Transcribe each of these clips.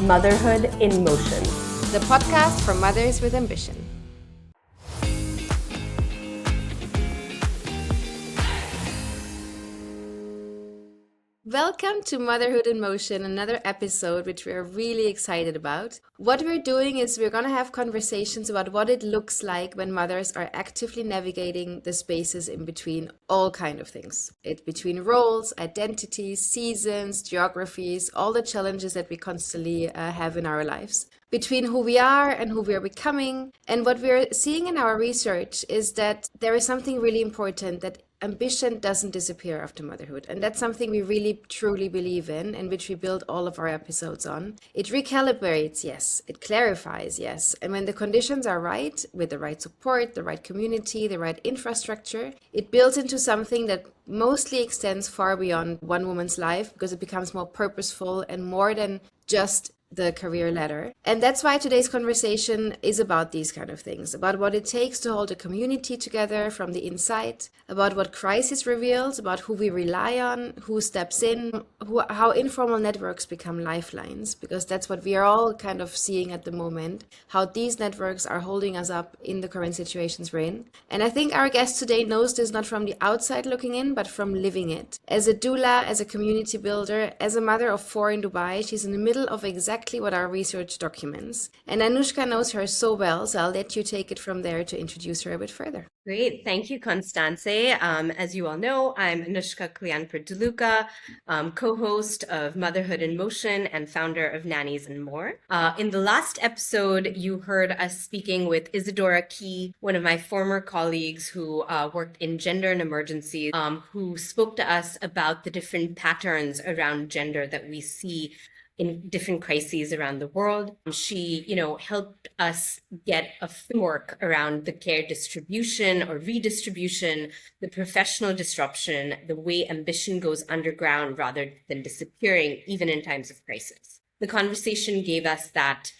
Motherhood in Motion, the podcast for mothers with ambition. Welcome to Motherhood in Motion, another episode which we are really excited about. What we're doing is we're going to have conversations about what it looks like when mothers are actively navigating the spaces in between all kind of things. It's between roles, identities, seasons, geographies, all the challenges that we constantly have in our lives. Between who we are and who we are becoming. And what we're seeing in our research is that there is something really important, that ambition doesn't disappear after motherhood. And that's something we really truly believe in, and which we build all of our episodes on. It recalibrates, yes. It clarifies, yes. And when the conditions are right, with the right support, the right community, the right infrastructure, it builds into something that mostly extends far beyond one woman's life, because it becomes more purposeful and more than just the career ladder. And that's why today's conversation is about these kind of things, about what it takes to hold a community together from the inside, about what crisis reveals, about who we rely on, who steps in, how informal networks become lifelines, because that's what we are all kind of seeing at the moment, how these networks are holding us up in the current situations we're in. And I think our guest today knows this not from the outside looking in, but from living it. As a doula, as a community builder, as a mother of 4 in Dubai, she's in the middle of exactly what our research documents. And Anushka knows her so well, so I'll let you take it from there to introduce her a bit further. Great. Thank you, Constance. As you all know, I'm Anushka Kalyanpur-Deluca, co-host of Motherhood in Motion and founder of Nannies and More. In the last episode, you heard us speaking with Isadora Key, one of my former colleagues who worked in gender and emergencies, who spoke to us about the different patterns around gender that we see in different crises around the world. She, helped us get a framework around the care distribution or redistribution, the professional disruption, the way ambition goes underground rather than disappearing, even in times of crisis. The conversation gave us that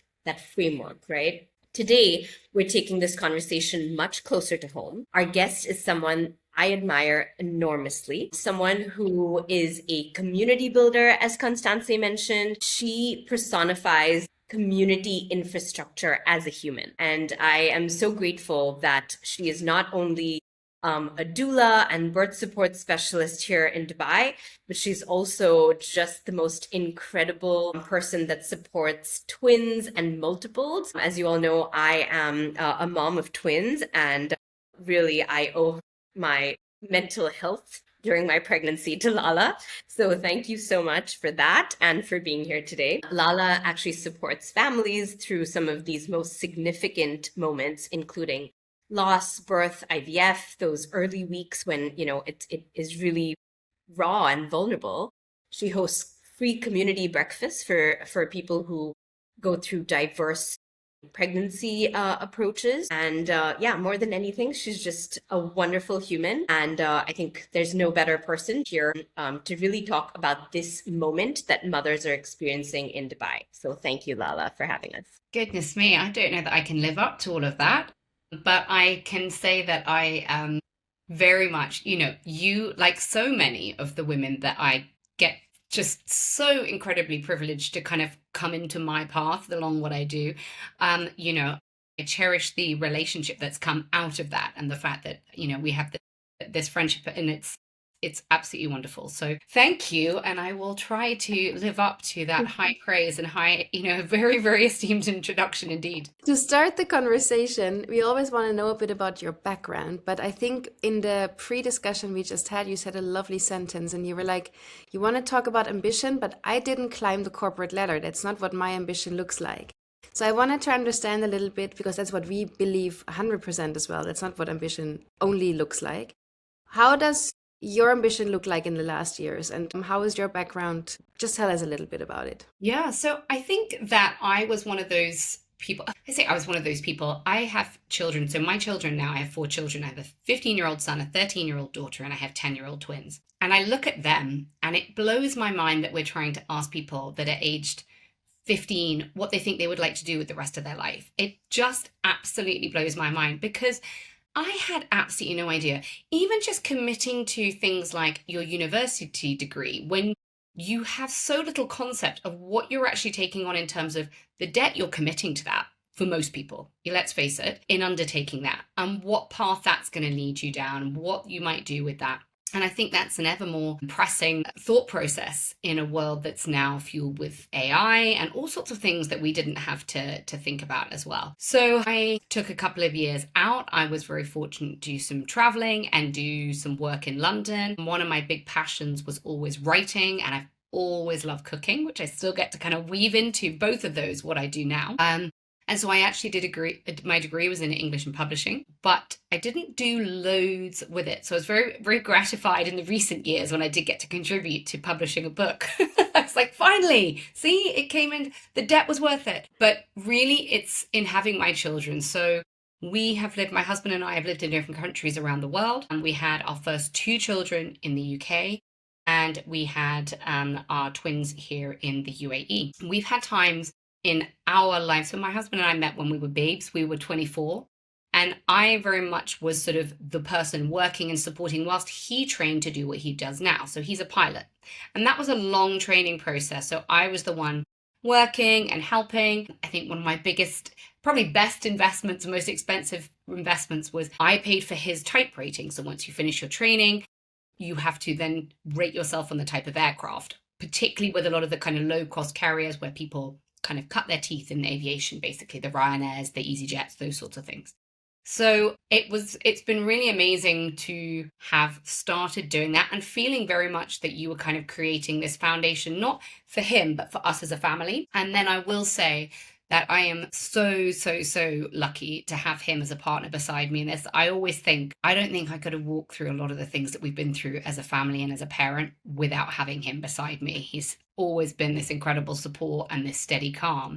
framework, right? Today, we're taking this conversation much closer to home. Our guest is someone I admire enormously, someone who is a community builder, as Constance mentioned. She personifies community infrastructure as a human. And I am so grateful that she is not only a doula and birth support specialist here in Dubai, but she's also just the most incredible person that supports twins and multiples. As you all know, I am a mom of twins, and really I owe my mental health during my pregnancy to Lala. So thank you so much for that and for being here today. Lala actually supports families through some of these most significant moments, including loss, birth, IVF, those early weeks when, it is really raw and vulnerable. She hosts free community breakfasts for people who go through diverse pregnancy approaches. And more than anything, she's just a wonderful human. And I think there's no better person here to really talk about this moment that mothers are experiencing in Dubai. So thank you, Lala, for having us. Goodness me, I don't know that I can live up to all of that, but I can say that I am very much, you, like so many of the women that I get, just so incredibly privileged to kind of come into my path along what I do. I cherish the relationship that's come out of that, and the fact that, we have this friendship, and it's absolutely wonderful. So thank you. And I will try to live up to that high praise and high, very, very esteemed introduction indeed. To start the conversation, we always want to know a bit about your background. But I think in the pre-discussion we just had, you said a lovely sentence, and you were like, you want to talk about ambition, but I didn't climb the corporate ladder. That's not what my ambition looks like. So I wanted to understand a little bit, because that's what we believe 100% as well. That's not what ambition only looks like. How does your ambition look like in the last years, and how is your background? Just tell us a little bit about it. Yeah, so I think that I was one of those people. I have children. So my children now, I have 4 children. I have a 15-year-old son, a 13-year-old daughter, and I have 10-year-old twins. And I look at them and it blows my mind that we're trying to ask people that are aged 15 what they think they would like to do with the rest of their life. It just absolutely blows my mind, because I had absolutely no idea. Even just committing to things like your university degree, when you have so little concept of what you're actually taking on in terms of the debt you're committing to that for most people. Let's face it, in undertaking that, and what path that's going to lead you down, what you might do with that. And I think that's an ever more pressing thought process in a world that's now fueled with AI and all sorts of things that we didn't have to think about as well. So I took a couple of years out. I was very fortunate to do some traveling and do some work in London. One of my big passions was always writing, and I've always loved cooking, which I still get to kind of weave into both of those, what I do now. And so I actually my degree was in English and publishing, but I didn't do loads with it. So I was very, very gratified in the recent years when I did get to contribute to publishing a book. I was like, finally, see, it came in, the debt was worth it. But really, it's in having my children. So my husband and I have lived in different countries around the world. And we had our first 2 children in the UK. And we had our twins here in the UAE. We've had times in our lives. So my husband and I met when we were babes. We were 24. And I very much was sort of the person working and supporting whilst he trained to do what he does now. So he's a pilot. And that was a long training process. So I was the one working and helping. I think one of my biggest, probably best investments, most expensive investments was I paid for his type rating. So once you finish your training, you have to then rate yourself on the type of aircraft, particularly with a lot of the kind of low cost carriers where people kind of cut their teeth in aviation, basically the Ryanairs, the EasyJets, those sorts of things. So it's been really amazing to have started doing that and feeling very much that you were kind of creating this foundation, not for him, but for us as a family. And then I will say that I am so, so, so lucky to have him as a partner beside me in this. I always think, I don't think I could have walked through a lot of the things that we've been through as a family and as a parent without having him beside me. He's always been this incredible support and this steady calm.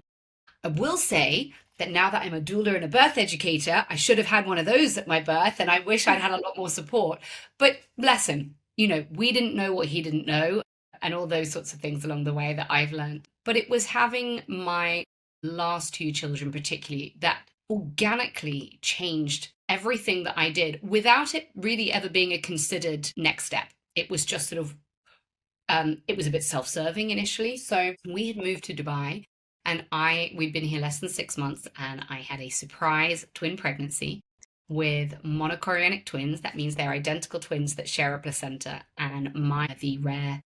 I will say that now that I'm a doula and a birth educator, I should have had one of those at my birth, and I wish I'd had a lot more support. But bless him, we didn't know what he didn't know, and all those sorts of things along the way that I've learned. But it was having my last 2 children particularly that organically changed everything that I did without it really ever being a considered next step. It was just sort of, it was a bit self-serving initially. So we had moved to Dubai, and we'd been here less than 6 months, and I had a surprise twin pregnancy with monochorionic twins. That means they're identical twins that share a placenta, and the rare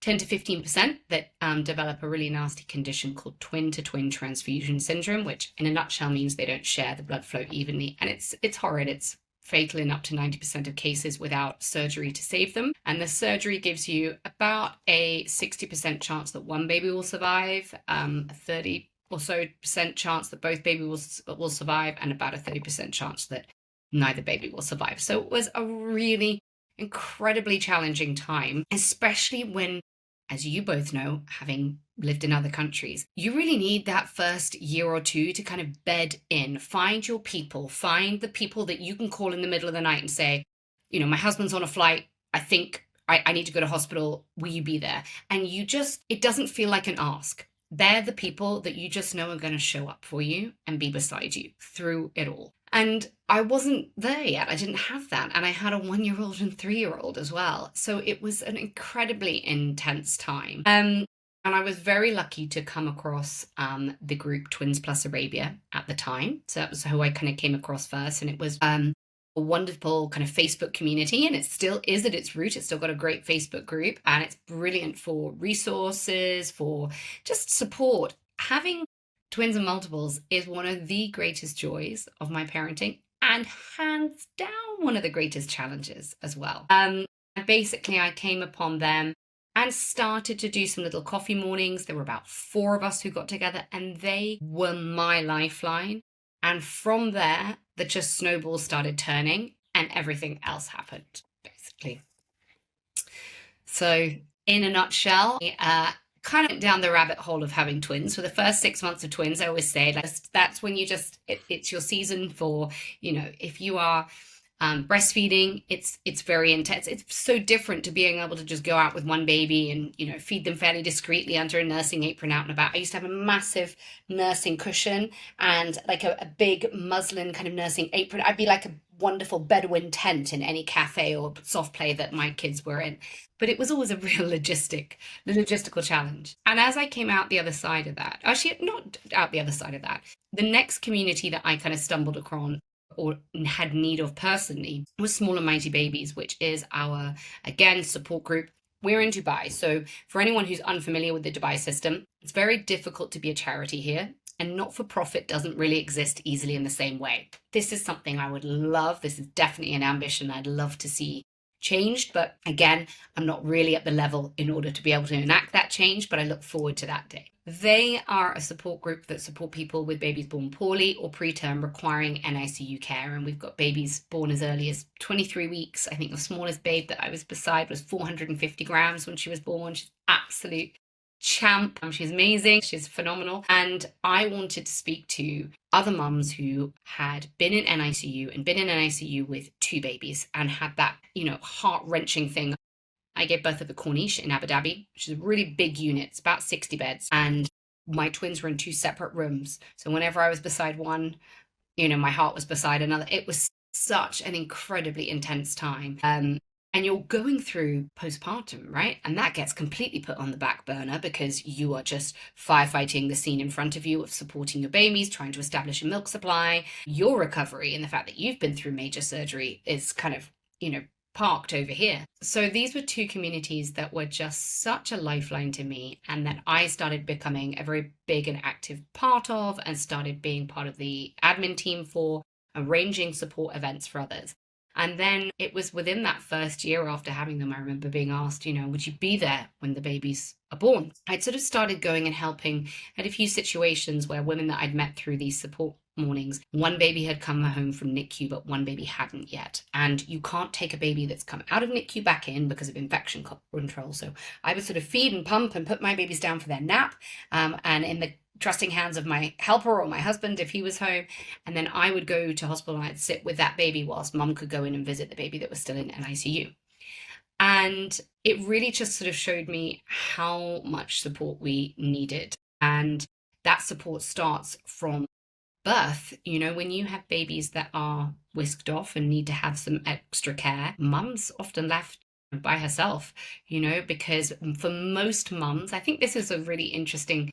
10 to 15% that develop a really nasty condition called twin-to-twin transfusion syndrome, which in a nutshell means they don't share the blood flow evenly. And it's horrid. It's fatal in up to 90% of cases without surgery to save them. And the surgery gives you about a 60% chance that one baby will survive, a 30 or so % chance that both babies will survive, and about a 30% chance that neither baby will survive. So it was a really incredibly challenging time, especially when, as you both know, having lived in other countries, you really need that first year or 2 to kind of bed in, find your people, find the people that you can call in the middle of the night and say, my husband's on a flight. I think I need to go to hospital. Will you be there? And it doesn't feel like an ask. They're the people that you just know are going to show up for you and be beside you through it all. And I wasn't there yet. I didn't have that. And I had a 1-year-old and 3-year-old as well. So it was an incredibly intense time. And I was very lucky to come across the group Twins Plus Arabia at the time. So that was who I kind of came across first. And it was a wonderful kind of Facebook community. And it still is at its root. It's still got a great Facebook group. And it's brilliant for resources, for just support. Having twins and multiples is one of the greatest joys of my parenting, and hands down one of the greatest challenges as well. And basically I came upon them and started to do some little coffee mornings. There were about 4 of us who got together, and they were my lifeline. And from there, the just snowball started turning, and everything else happened, basically. So in a nutshell, kind of went down the rabbit hole of having twins. For the first 6 months of twins, I always say that's when it's your season for, if you are breastfeeding, it's very intense. It's so different to being able to just go out with one baby and, feed them fairly discreetly under a nursing apron out and about. I used to have a massive nursing cushion and like a big muslin kind of nursing apron. I'd be like wonderful Bedouin tent in any cafe or soft play that my kids were in. But it was always a real logistical challenge. And as I came out the other side of that, actually not out the other side of that, the next community that I kind of stumbled across or had need of personally was Small and Mighty Babies, which is our, again, support group. We're in Dubai. So for anyone who's unfamiliar with the Dubai system, it's very difficult to be a charity here. And not-for-profit doesn't really exist easily in the same way. This is something I would love. This is definitely an ambition I'd love to see changed. But again, I'm not really at the level in order to be able to enact that change, but I look forward to that day. They are a support group that support people with babies born poorly or preterm requiring NICU care. And we've got babies born as early as 23 weeks. I think the smallest babe that I was beside was 450 grams when she was born. She's absolute champ. She's amazing. She's phenomenal. And I wanted to speak to other mums who had been in NICU and been in NICU with 2 babies and had that, heart-wrenching thing. I gave birth at the Corniche in Abu Dhabi, which is a really big unit. It's about 60 beds. And my twins were in 2 separate rooms. So whenever I was beside one, my heart was beside another. It was such an incredibly intense time. And you're going through postpartum, right? And that gets completely put on the back burner because you are just firefighting the scene in front of you of supporting your babies, trying to establish a milk supply. Your recovery and the fact that you've been through major surgery is kind of, parked over here. So these were 2 communities that were just such a lifeline to me and that I started becoming a very big and active part of and started being part of the admin team for, arranging support events for others. And then it was within that first year after having them, I remember being asked, would you be there when the babies are born? I'd sort of started going and helping at a few situations where women that I'd met through these support mornings, one baby had come home from NICU, but one baby hadn't yet. And you can't take a baby that's come out of NICU back in because of infection control. So I would sort of feed and pump and put my babies down for their nap. And in the trusting hands of my helper or my husband if he was home. And then I would go to hospital and I'd sit with that baby whilst mum could go in and visit the baby that was still in NICU. And it really just sort of showed me how much support we needed. And that support starts from birth. When you have babies that are whisked off and need to have some extra care, mum's often left by herself, because for most mums, I think this is a really interesting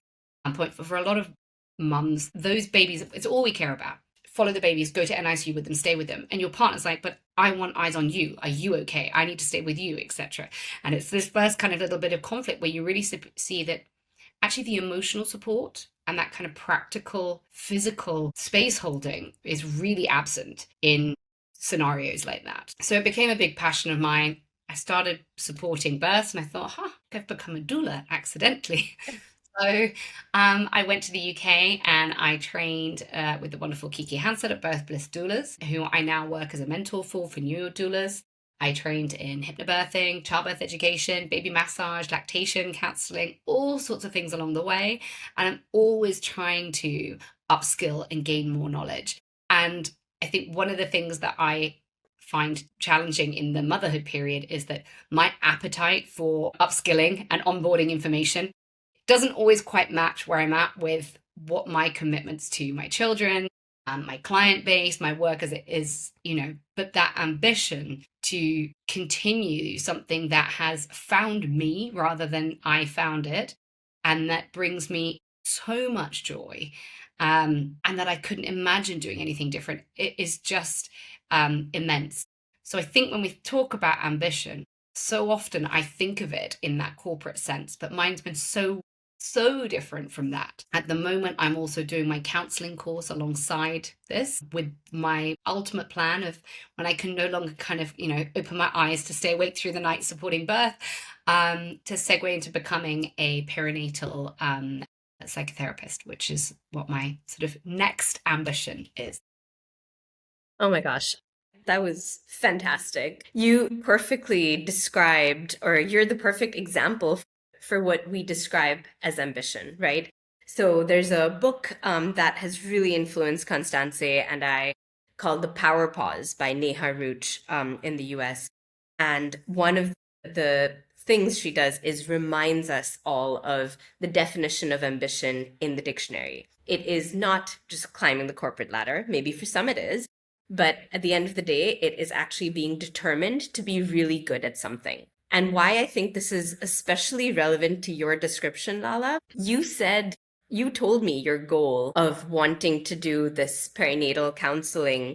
point for a lot of mums, those babies, it's all we care about. Follow the babies, go to NICU with them, stay with them. And your partner's like, but I want eyes on you. Are you okay? I need to stay with you, etc. And it's this first kind of little bit of conflict where you really see that actually the emotional support and that kind of practical, physical space holding is really absent in scenarios like that. So it became a big passion of mine. I started births and I thought, I've become a doula accidentally. So I went to the UK and I trained with the wonderful Kiki Hansard at Birth Bliss Doulas, who I now work as a mentor for new doulas. I trained in hypnobirthing, childbirth education, baby massage, lactation counseling, all sorts of things along the way. And I'm always trying to upskill and gain more knowledge. And I think one of the things that I find challenging in the motherhood period is that my appetite for upskilling and onboarding information doesn't always quite match where I'm at with what my commitments to my children, my client base, my work as it is, but that ambition to continue something that has found me rather than I found it, and that brings me so much joy, and that I couldn't imagine doing anything different. It is just immense. So I think when we talk about ambition, so often I think of it in that corporate sense, but mine's been so different from that. At the moment, I'm also doing my counseling course alongside this with my ultimate plan of when I can no longer kind of, open my eyes to stay awake through the night supporting birth, to segue into becoming a perinatal psychotherapist, which is what my sort of next ambition is. Oh my gosh. That was fantastic. You perfectly described, or you're the perfect example for what we describe as ambition, right? So there's a book that has really influenced Constance and I called The Power Pause by Neha Rooch in the US. And one of the things she does is reminds us all of the definition of ambition in the dictionary. It is not just climbing the corporate ladder. Maybe for some it is, but at the end of the day, it is actually being determined to be really good at something. And why I think this is especially relevant to your description, Lala, you told me your goal of wanting to do this perinatal counseling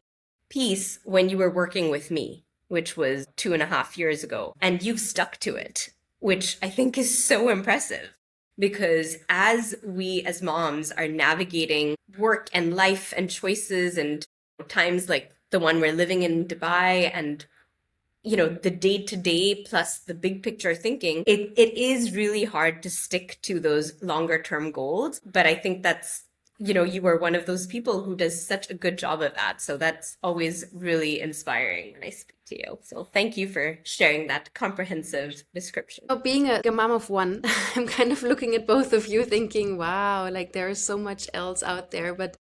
piece when you were working with me, which was 2.5 years ago, and you've stuck to it, which I think is so impressive. Because as we as moms are navigating work and life and choices and times like the one we're living in Dubai and the day-to-day plus the big picture thinking, it is really hard to stick to those longer term goals. But I think that's, you were one of those people who does such a good job of that. So that's always really inspiring when I speak to you. So thank you for sharing that comprehensive description. Being a mom of one, I'm kind of looking at both of you thinking, wow, like there is so much else out there, but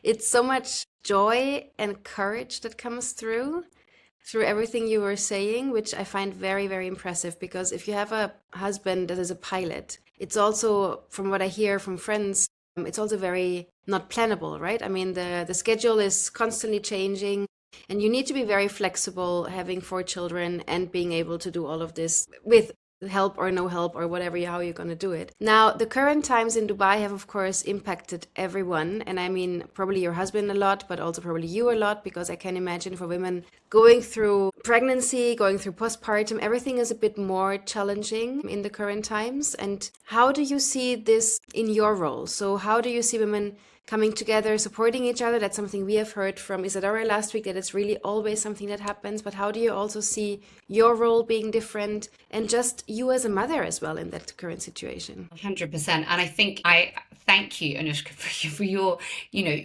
it's so much joy and courage that comes through everything you were saying, which I find very, very impressive. Because if you have a husband that is a pilot, it's also, from what I hear from friends, it's also very not plannable, right? I mean, the schedule is constantly changing, and you need to be very flexible having 4 children and being able to do all of this with help or no help or whatever, how you're going to do it. Now, the current times in Dubai have, of course, impacted everyone. And I mean, probably your husband a lot, but also probably you a lot, because I can imagine for women going through pregnancy, going through postpartum, everything is a bit more challenging in the current times. And how do you see this in your role? So how do you see women coming together, supporting each other? That's something we have heard from Isadora last week, that it's really always something that happens. But how do you also see your role being different, and just you as a mother as well in that current situation? 100%. And I think I thank you, Anushka, for your,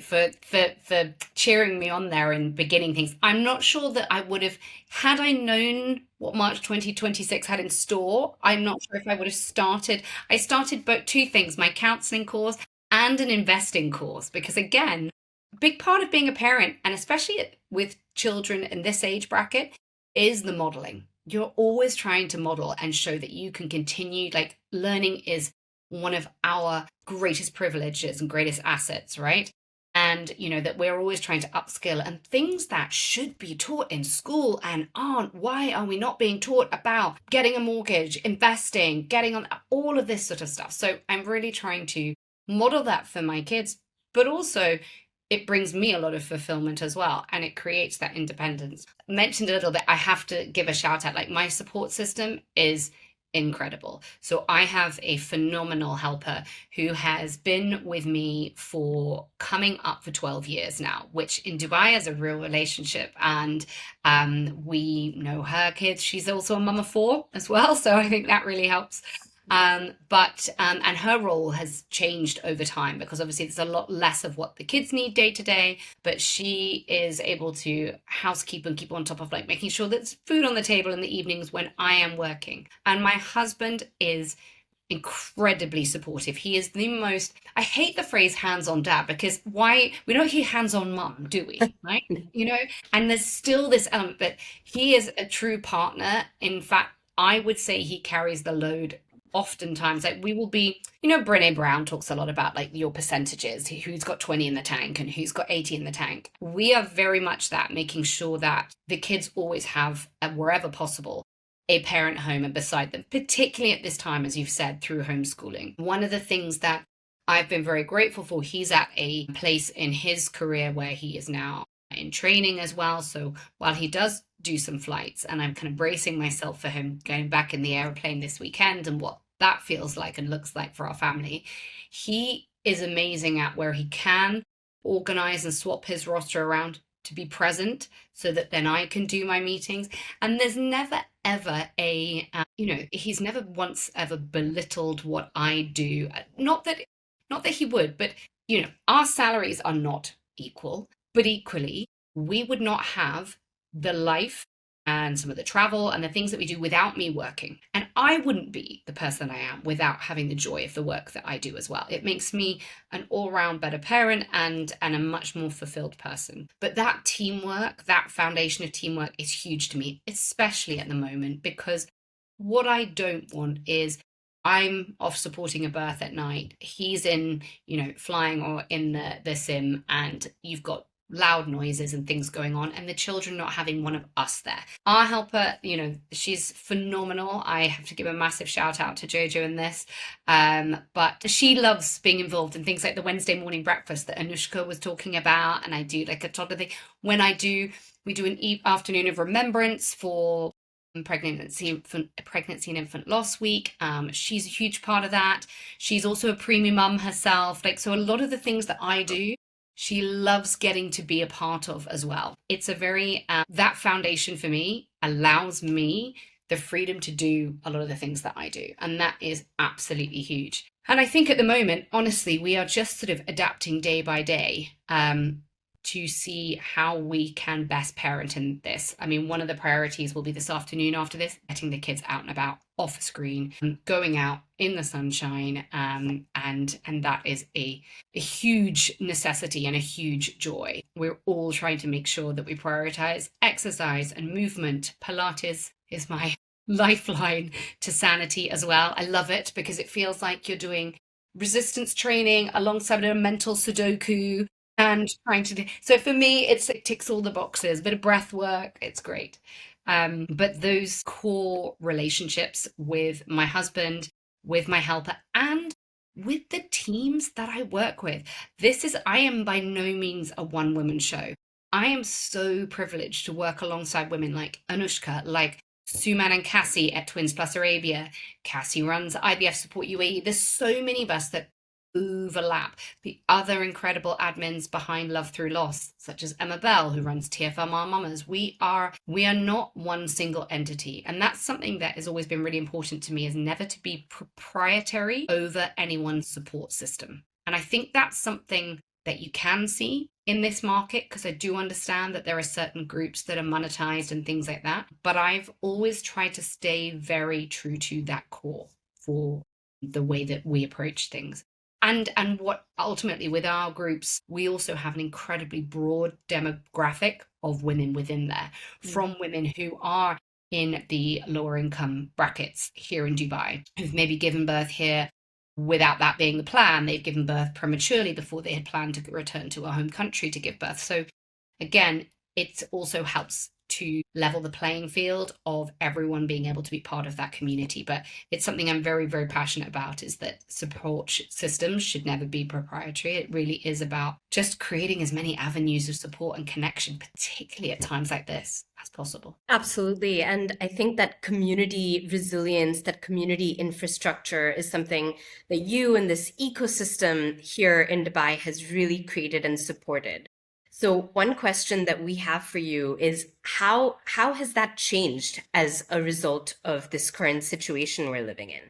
for cheering me on there and beginning things. I'm not sure that I would have, had I known what March 2026 had in store, I'm not sure if I would have started. I started both two things, my counseling course and an investing course, because again, a big part of being a parent, and especially with children in this age bracket, is the modeling. You're always trying to model and show that you can continue, like learning is one of our greatest privileges and greatest assets, right? And that we're always trying to upskill, and things that should be taught in school and aren't. Why are we not being taught about getting a mortgage, investing, getting on all of this sort of stuff? So I'm really trying to model that for my kids, but also it brings me a lot of fulfillment as well, and it creates that independence. I mentioned a little bit, I have to give a shout out, like my support system is incredible. So I have a phenomenal helper who has been with me for coming up for 12 years now, which in Dubai is a real relationship. And we know her kids. She's also a mum of 4 as well. So I think that really helps. And her role has changed over time, because obviously there's a lot less of what the kids need day to day, but she is able to housekeep and keep on top of like making sure there's food on the table in the evenings when I am working. And my husband is incredibly supportive. He is the most, I hate the phrase hands-on dad, because why, we don't hear hands-on mum, do we? Right? And there's still this element, but he is a true partner. In fact, I would say he carries the load oftentimes. Like we will be, Brené Brown talks a lot about like your percentages, who's got 20 in the tank and who's got 80 in the tank. We are very much that, making sure that the kids always have, wherever possible, a parent home and beside them, particularly at this time, as you've said, through homeschooling. One of the things that I've been very grateful for, he's at a place in his career where he is now in training as well. So while he does do some flights, and I'm kind of bracing myself for him going back in the airplane this weekend and what that feels like and looks like for our family, he is amazing at where he can organize and swap his roster around to be present so that then I can do my meetings. And there's never ever he's never once ever belittled what I do. Not that he would, but our salaries are not equal, but equally we would not have the life and some of the travel and the things that we do without me working. And I wouldn't be the person I am without having the joy of the work that I do as well. It makes me an all-round better parent and a much more fulfilled person. But that teamwork, that foundation of teamwork is huge to me, especially at the moment, because what I don't want is I'm off supporting a birth at night. He's in, flying or in the sim, and you've got loud noises and things going on, and the children not having one of us there. Our helper, she's phenomenal. I have to give a massive shout out to Jojo in this. But she loves being involved in things like the Wednesday morning breakfast that Anushka was talking about. And I do like a toddler thing. We do an afternoon of remembrance for pregnancy and infant loss week. She's a huge part of that. She's also a preemie mum herself. So a lot of the things that I do, she loves getting to be a part of as well. It's a very, that foundation for me allows me the freedom to do a lot of the things that I do. And that is absolutely huge. And I think at the moment, honestly, we are just sort of adapting day by day to see how we can best parent in this. I mean, one of the priorities will be this afternoon after this, getting the kids out and about, off a screen, going out in the sunshine, and that is a huge necessity and a huge joy. We're all trying to make sure that we prioritize exercise and movement. Pilates is my lifeline to sanity as well. I love it because it feels like you're doing resistance training alongside a mental Sudoku and trying to do. So for me, it ticks all the boxes. Bit of breath work, it's great. But those core relationships with my husband, with my helper, and with the teams that I work with. I am by no means a one-woman show. I am so privileged to work alongside women like Anushka, like Suman and Cassie at Twins Plus Arabia. Cassie runs IVF Support UAE. There's so many of us that overlap. The other incredible admins behind Love Through Loss, such as Emma Bell, who runs TFMR Mamas. We are not one single entity. And that's something that has always been really important to me, is never to be proprietary over anyone's support system. And I think that's something that you can see in this market, because I do understand that there are certain groups that are monetized and things like that. But I've always tried to stay very true to that core for the way that we approach things. And what ultimately with our groups, we also have an incredibly broad demographic of women within there, from women who are in the lower income brackets here in Dubai, who've maybe given birth here without that being the plan. They've given birth prematurely before they had planned to return to a home country to give birth. So again, it also helps to level the playing field of everyone being able to be part of that community. But it's something I'm very, very passionate about, is that support systems should never be proprietary. It really is about just creating as many avenues of support and connection, particularly at times like this, as possible. Absolutely. And I think that community resilience, that community infrastructure is something that you and this ecosystem here in Dubai has really created and supported. So one question that we have for you is how has that changed as a result of this current situation we're living in?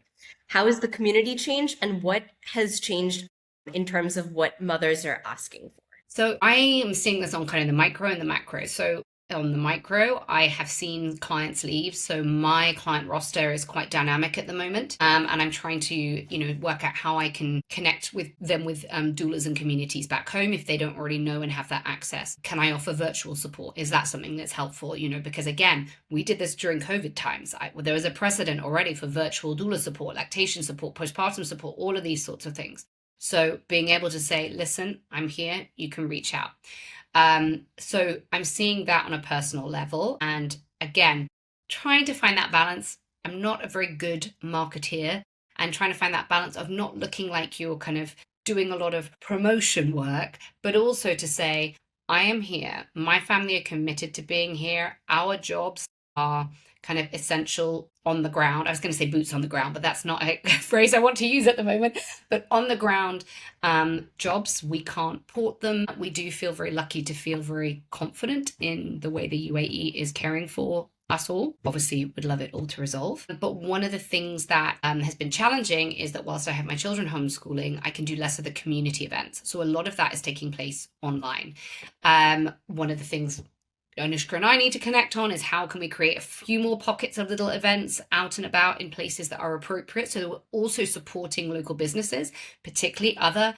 How has the community changed, and what has changed in terms of what mothers are asking for? So I am seeing this on kind of the micro and the macro. So on the micro, I have seen clients leave. So my client roster is quite dynamic at the moment. And I'm trying to, work out how I can connect with them with doulas and communities back home if they don't already know and have that access. Can I offer virtual support? Is that something that's helpful? Because again, we did this during COVID times. There was a precedent already for virtual doula support, lactation support, postpartum support, all of these sorts of things. So being able to say, listen, I'm here, you can reach out. So I'm seeing that on a personal level. And again, trying to find that balance. I'm not a very good marketeer, and trying to find that balance of not looking like you're kind of doing a lot of promotion work, but also to say, I am here. My family are committed to being here. Our jobs are kind of essential on the ground. I was going to say boots on the ground, but that's not a phrase I want to use at the moment. But on the ground jobs, we can't port them. We do feel very lucky to feel very confident in the way the UAE is caring for us all. Obviously, would love it all to resolve. But one of the things that has been challenging is that whilst I have my children homeschooling, I can do less of the community events. So a lot of that is taking place online. One of the things Anushka and I need to connect on is how can we create a few more pockets of little events out and about in places that are appropriate. So we're also supporting local businesses, particularly other,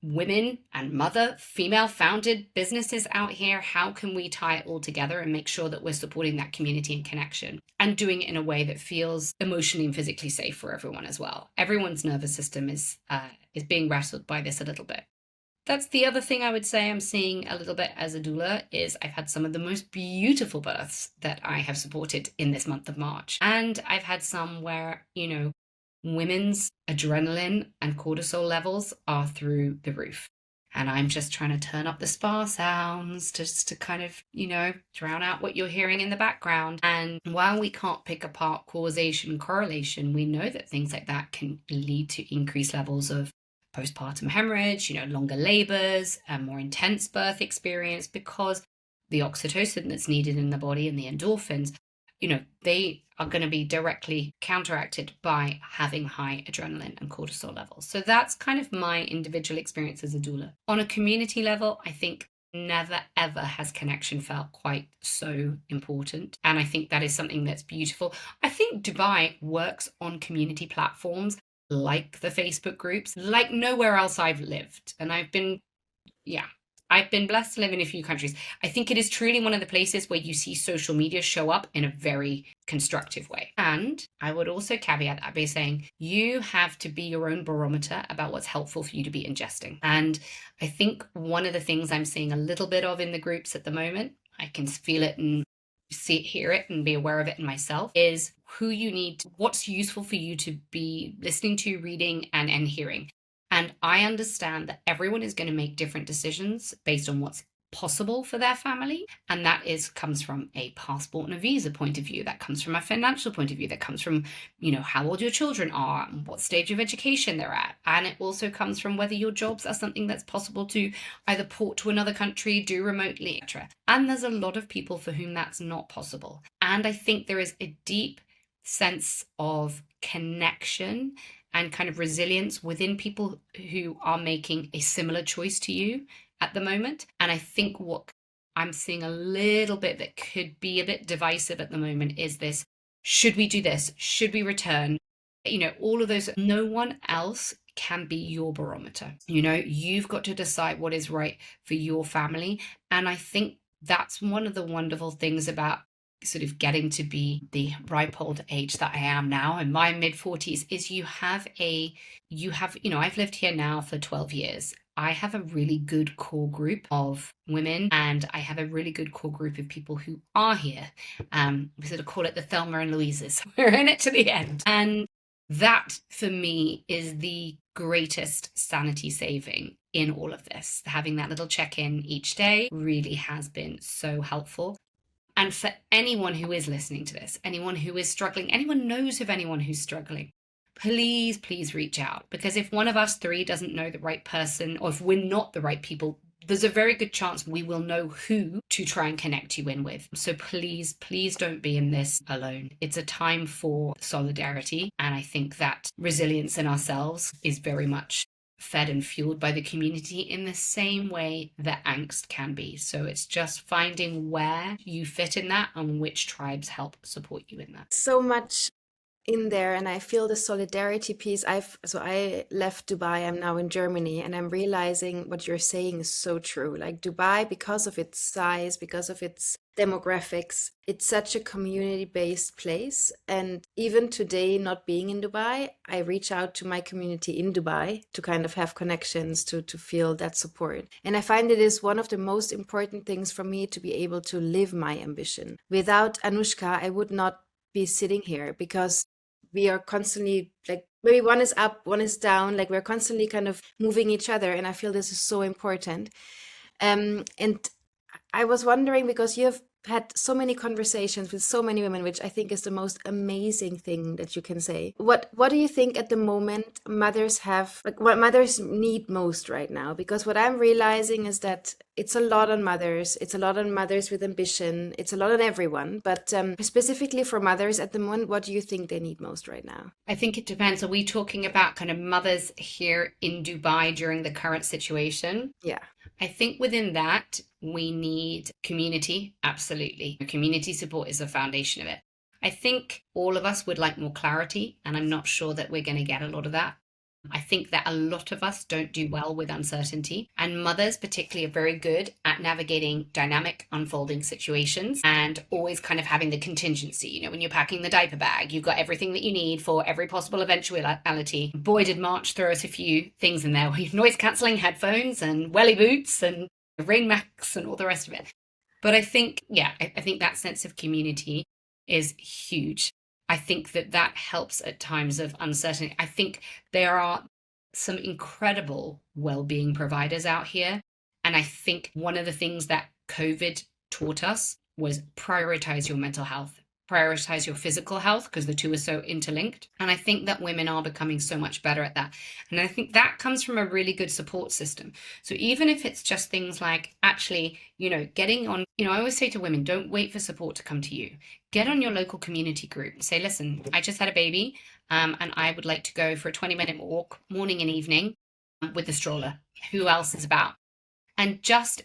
women and female founded businesses out here. How can we tie it all together and make sure that we're supporting that community and connection, and doing it in a way that feels emotionally and physically safe for everyone as well? Everyone's nervous system is being rattled by this a little bit. That's the other thing I would say I'm seeing a little bit as a doula is I've had some of the most beautiful births that I have supported in this month of March. And I've had some where, women's adrenaline and cortisol levels are through the roof. And I'm just trying to turn up the spa sounds just to kind of, drown out what you're hearing in the background. And while we can't pick apart causation and correlation, we know that things like that can lead to increased levels of postpartum hemorrhage, longer labors, a more intense birth experience, because the oxytocin that's needed in the body and the endorphins, they are going to be directly counteracted by having high adrenaline and cortisol levels. So that's kind of my individual experience as a doula. On a community level, I think never ever has connection felt quite so important. And I think that is something that's beautiful. I think Dubai works on community platforms like the Facebook groups, like nowhere else I've lived. And I've been blessed to live in a few countries. I think it is truly one of the places where you see social media show up in a very constructive way. And I would also caveat that by saying you have to be your own barometer about what's helpful for you to be ingesting. And I think one of the things I'm seeing a little bit of in the groups at the moment, I can feel it and hear it and be aware of it in myself, is who you need, what's useful for you to be listening to, reading, and hearing. And I understand that everyone is going to make different decisions based on what's possible for their family. And that comes from a passport and a visa point of view. That comes from a financial point of view. That comes from, how old your children are, what stage of education they're at. And it also comes from whether your jobs are something that's possible to either port to another country, do remotely, etc. And there's a lot of people for whom that's not possible. And I think there is a deep sense of connection and kind of resilience within people who are making a similar choice to you at the moment. And I think what I'm seeing a little bit that could be a bit divisive at the moment is this: should we do this? Should we return? All of those. No one else can be your barometer. You've got to decide what is right for your family. And I think that's one of the wonderful things about sort of getting to be the ripe old age that I am now in my mid-40s is I've lived here now for 12 years. I have a really good core group of women, and I have a really good core group of people who are here. We sort of call it the Thelma and Louises. We're in it to the end. And that for me is the greatest sanity saving in all of this. Having that little check-in each day really has been so helpful. And for anyone who is listening to this, anyone who is struggling, anyone knows of anyone who's struggling, please, please reach out. Because if one of us three doesn't know the right person, or if we're not the right people, there's a very good chance we will know who to try and connect you in with. So please, please don't be in this alone. It's a time for solidarity. And I think that resilience in ourselves is very much fed and fueled by the community in the same way that angst can be. So it's just finding where you fit in that and which tribes help support you in that. So much in there, and I feel the solidarity piece. I left Dubai, I'm now in Germany, and I'm realizing what you're saying is so true. Like Dubai, because of its size, because of its demographics, it's such a community-based place. And even today, not being in Dubai, I reach out to my community in Dubai to kind of have connections, to feel that support. And I find it is one of the most important things for me to be able to live my ambition. Without Anushka, I would not be sitting here, because we are constantly, like, maybe one is up, one is down, like we're constantly kind of moving each other. And I feel this is so important. And I was wondering, because you have had so many conversations with so many women, which I think is the most amazing thing that you can say. What do you think at the moment mothers have, like what mothers need most right now? Because what I'm realizing is that it's a lot on mothers. It's a lot on mothers with ambition. It's a lot on everyone. But specifically for mothers at the moment, what do you think they need most right now? I think it depends. Are we talking about kind of mothers here in Dubai during the current situation? Yeah. I think within that, we need community. Absolutely. Community support is the foundation of it. I think all of us would like more clarity, and I'm not sure that we're going to get a lot of that. I think that a lot of us don't do well with uncertainty, and mothers particularly are very good at navigating dynamic unfolding situations and always kind of having the contingency. You know, when you're packing the diaper bag, you've got everything that you need for every possible eventuality. Boy, did March throw us a few things in there. We've noise cancelling headphones and welly boots and rain masks and all the rest of it. But I think, I think that sense of community is huge. I think that helps at times of uncertainty. I think there are some incredible well-being providers out here. And I think one of the things that COVID taught us was prioritize your mental health, prioritize your physical health, because the two are so interlinked. And I think that women are becoming so much better at that. And I think that comes from a really good support system. So even if it's just things like actually, getting on, I always say to women, don't wait for support to come to you. Get on your local community group and say, listen, I just had a baby and I would like to go for a 20-minute walk morning and evening with the stroller. Who else is about? And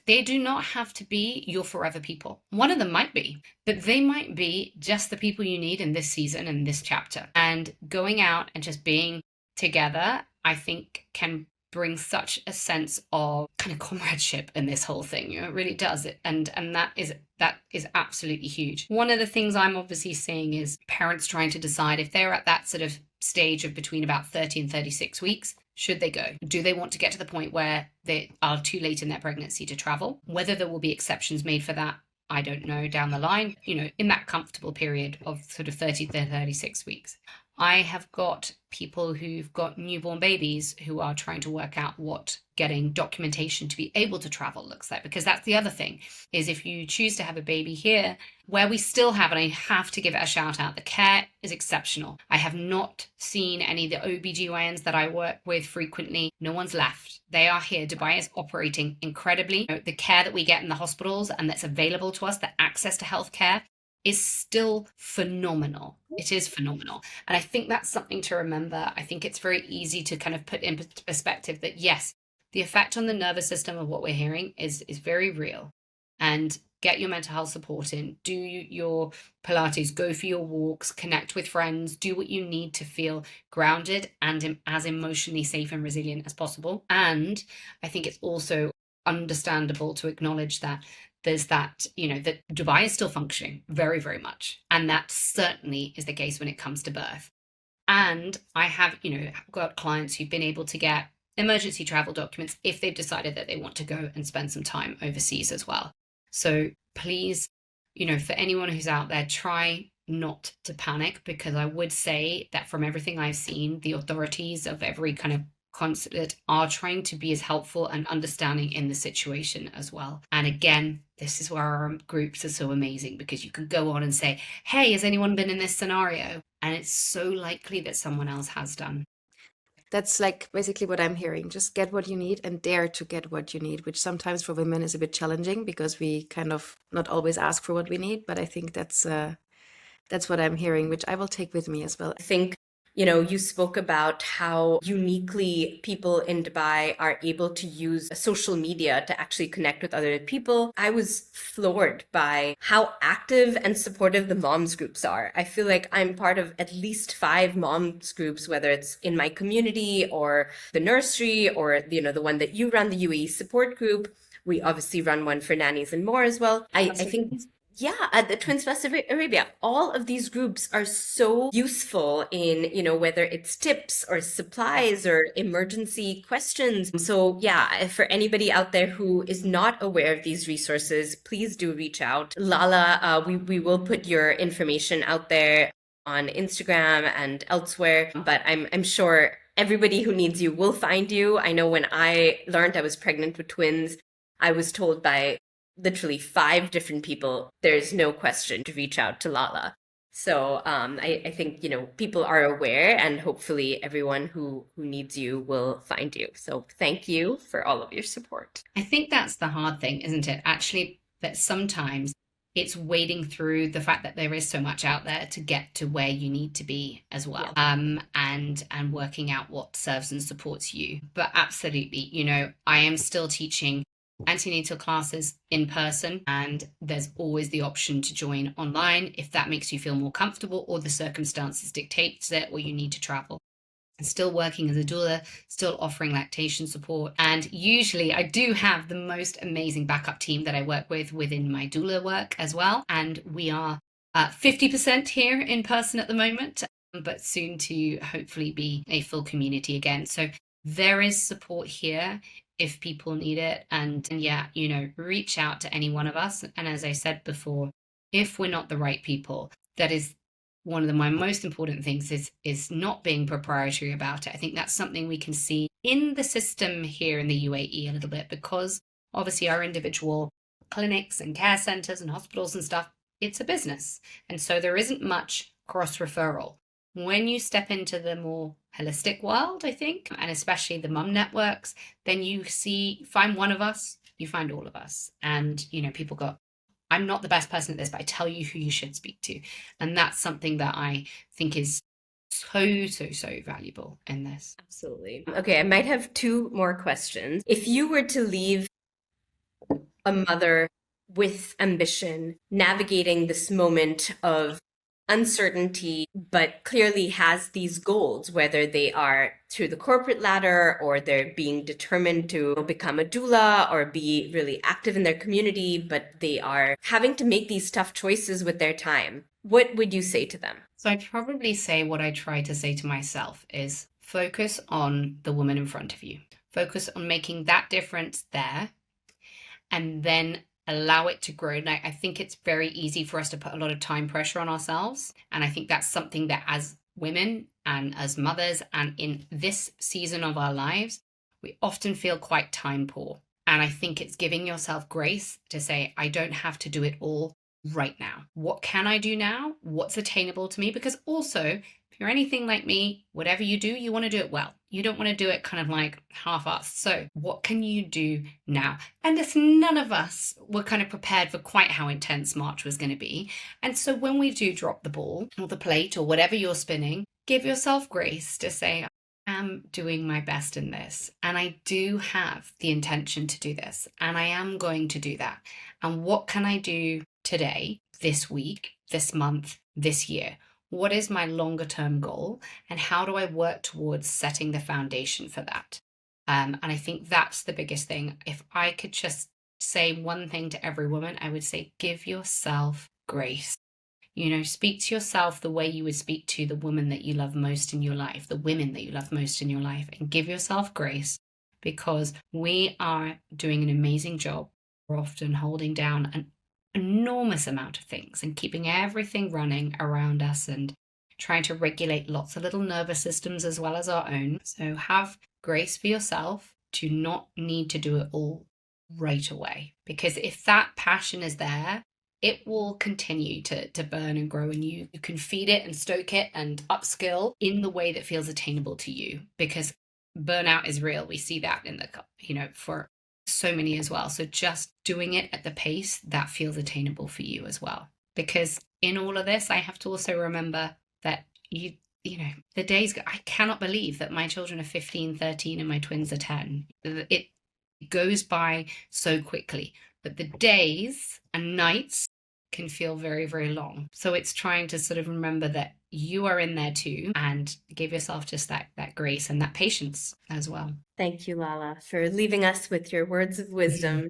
they do not have to be your forever people. One of them might be, but they might be just the people you need in this season and this chapter. And going out and just being together, I think can bring such a sense of kind of comradeship in this whole thing. It really does. And that is absolutely huge. One of the things I'm obviously seeing is parents trying to decide if they're at that sort of stage of between about 30 and 36 weeks, should they go? Do they want to get to the point where they are too late in their pregnancy to travel? Whether there will be exceptions made for that, I don't know down the line, in that comfortable period of sort of 30 to 36 weeks. I have got people who've got newborn babies who are trying to work out what getting documentation to be able to travel looks like, because that's the other thing, is if you choose to have a baby here, where we still have, and I have to give it a shout out, the care is exceptional. I have not seen any of the OBGYNs that I work with frequently. No one's left. They are here. Dubai is operating incredibly. The care that we get in the hospitals and that's available to us, the access to healthcare, is still phenomenal. It is phenomenal. And I think that's something to remember. I think it's very easy to kind of put in perspective that, yes, the effect on the nervous system of what we're hearing is very real. And get your mental health support in, do your Pilates, go for your walks, connect with friends, do what you need to feel grounded and as emotionally safe and resilient as possible. And I think it's also understandable to acknowledge that there's that, that Dubai is still functioning very, very much. And that certainly is the case when it comes to birth. And I have, got clients who've been able to get emergency travel documents if they've decided that they want to go and spend some time overseas as well. So please, for anyone who's out there, try not to panic, because I would say that from everything I've seen, the authorities of every kind of consulate are trying to be as helpful and understanding in the situation as well. And again, this is where our groups are so amazing, because you can go on and say, hey, has anyone been in this scenario? And it's so likely that someone else has done. That's like basically what I'm hearing. Just get what you need and dare to get what you need, which sometimes for women is a bit challenging because we kind of not always ask for what we need. But I think that's what I'm hearing, which I will take with me as well. I think, you spoke about how uniquely people in Dubai are able to use social media to actually connect with other people. I was floored by how active and supportive the moms groups are. I feel like I'm part of at least 5 moms groups, whether it's in my community or the nursery or, the one that you run, the UAE support group. We obviously run one for nannies and more as well. I think... Yeah, at the Twins Plus Arabia, all of these groups are so useful in, whether it's tips or supplies or emergency questions. So yeah, for anybody out there who is not aware of these resources, please do reach out. Lala, we will put your information out there on Instagram and elsewhere, but I'm sure everybody who needs you will find you. I know when I learned I was pregnant with twins, I was told by literally 5 different people, there's no question to reach out to Lala. So I think, people are aware, and hopefully everyone who needs you will find you. So thank you for all of your support. I think that's the hard thing, isn't it? Actually, that sometimes it's wading through the fact that there is so much out there to get to where you need to be as well. Yeah. And working out what serves and supports you. But absolutely, I am still teaching antenatal classes in person, and there's always the option to join online if that makes you feel more comfortable or the circumstances dictate it or you need to travel. still working as a doula, still offering lactation support. And usually I do have the most amazing backup team that I work with within my doula work as well. And we are 50% here in person at the moment, but soon to hopefully be a full community again. So there is support here if people need it. And yeah, reach out to any one of us. And as I said before, if we're not the right people, that is one of my most important things is not being proprietary about it. I think that's something we can see in the system here in the UAE a little bit, because obviously our individual clinics and care centers and hospitals and stuff, it's a business. And so there isn't much cross referral. When you step into the more holistic world, I think, and especially the mum networks, then you find one of us, you find all of us. And, people go, I'm not the best person at this, but I tell you who you should speak to. And that's something that I think is so, so, so valuable in this. Absolutely. Okay, I might have two more questions. If you were to leave a mother with ambition, navigating this moment of uncertainty, but clearly has these goals, whether they are through the corporate ladder or they're being determined to become a doula or be really active in their community, but they are having to make these tough choices with their time, what would you say to them? So I'd probably say what I try to say to myself is focus on the woman in front of you. Focus on making that difference there, and then allow it to grow. Now, I think it's very easy for us to put a lot of time pressure on ourselves. And I think that's something that as women and as mothers and in this season of our lives, we often feel quite time poor. And I think it's giving yourself grace to say, I don't have to do it all right now. What can I do now? What's attainable to me? Because also, if you're anything like me, whatever you do, you want to do it well. You don't want to do it kind of like half-assed. So what can you do now? And none of us were kind of prepared for quite how intense March was going to be. And so when we do drop the ball or the plate or whatever you're spinning, give yourself grace to say, I am doing my best in this. And I do have the intention to do this. And I am going to do that. And what can I do today, this week, this month, this year? What is my longer term goal, and how do I work towards setting the foundation for that? And I think that's the biggest thing. If I could just say one thing to every woman, I would say, give yourself grace. Speak to yourself the way you would speak to the woman that you love most in your life, the women that you love most in your life, and give yourself grace, because we are doing an amazing job. We're often holding down an enormous amount of things and keeping everything running around us and trying to regulate lots of little nervous systems as well as our own. So have grace for yourself to not need to do it all right away, because if that passion is there, it will continue to burn and grow, and you can feed it and stoke it and upskill in the way that feels attainable to you, because burnout is real. We see that in for so many as well. So just doing it at the pace that feels attainable for you as well. Because in all of this, I have to also remember that the days, I cannot believe that my children are 15, 13 and my twins are 10. It goes by so quickly, but the days and nights can feel very, very long. So it's trying to sort of remember that you are in there too, and give yourself just that grace and that patience as well. Thank you, Lala, for leaving us with your words of wisdom.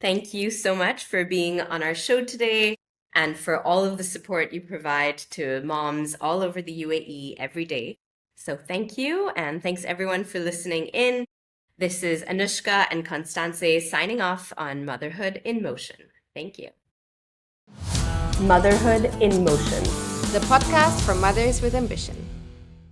Thank you so much for being on our show today and for all of the support you provide to moms all over the UAE every day. So thank you, and thanks everyone for listening in. This is Anushka and Constance signing off on Motherhood in Motion. Thank you. Motherhood in Motion. The podcast for mothers with ambition.